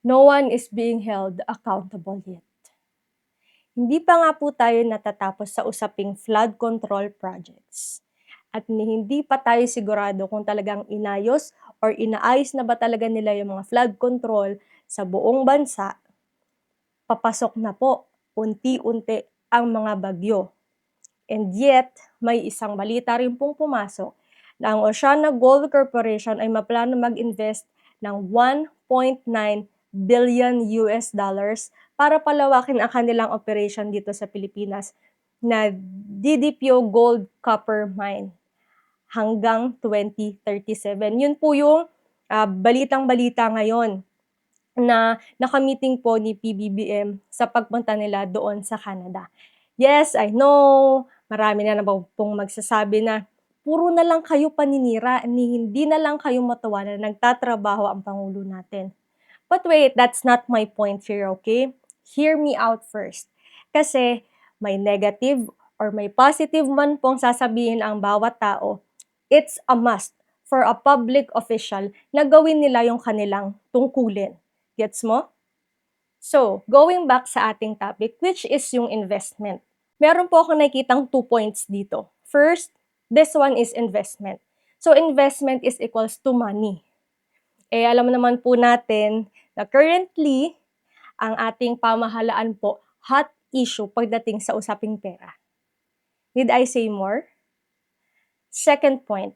no one is being held accountable yet. Hindi pa nga po tayo natatapos sa usaping flood control projects. At hindi pa tayo sigurado kung talagang inayos or inaayos na ba talaga nila yung mga flood control sa buong bansa. Papasok na po unti-unti ang mga bagyo. And yet, may isang balita rin pong pumasok na ang Oceana Gold Corporation ay maplano mag-invest ng 1.9 billion US dollars para palawakin ang kanilang operation dito sa Pilipinas na DDPO Gold Copper Mine hanggang 2037. Yun po yung balitang-balita ngayon na nakamiting po ni PBBM sa pagpunta nila doon sa Canada. Yes, I know, marami na naman pong magsasabi na puro na lang kayo paninira, hindi na lang kayo matuwa na nagtatrabaho ang Pangulo natin. But wait, that's not my point here, okay? Hear me out first. Kasi may negative or may positive man pong sasabihin ang bawat tao, it's a must for a public official na gawin nila yung kanilang tungkulin. Gets mo? So, going back sa ating topic, which is yung investment. Meron po ako nakikitang 2 points dito. First, this one is investment. So, investment is equals to money. Alam naman po natin na currently, ang ating pamahalaan po, hot issue pagdating sa usaping pera. Did I say more? Second point,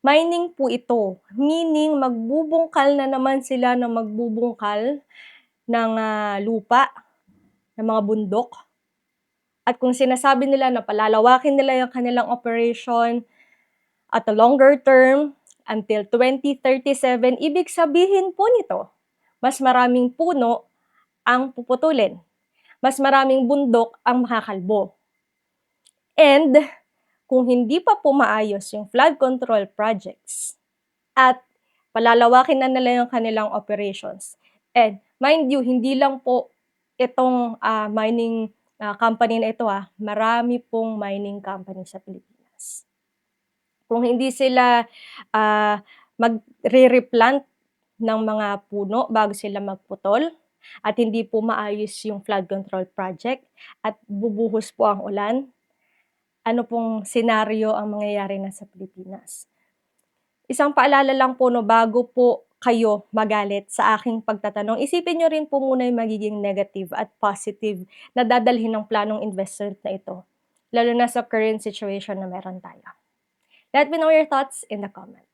mining po ito. Meaning, magbubungkal na naman sila ng magbubungkal ng lupa, ng mga bundok. At kung sinasabi nila na palalawakin nila yung kanilang operation at a longer term until 2037, ibig sabihin po nito, mas maraming puno ang puputulin. Mas maraming bundok ang makakalbo. And kung hindi pa po maayos yung flood control projects at palalawakin na nila yung kanilang operations. And mind you, hindi lang po itong mining company na ito, marami pong mining company sa Pilipinas. Kung hindi sila magre-replant ng mga puno bago sila magputol at hindi po maayos yung flood control project at bubuhos po ang ulan, ano pong senaryo ang mangyayari na sa Pilipinas. Isang paalala lang po, bago po kayo magalit sa aking pagtatanong, isipin nyo rin po muna yung magiging negative at positive na dadalhin ng planong investment na ito, lalo na sa current situation na meron tayo. Let me know your thoughts in the comments.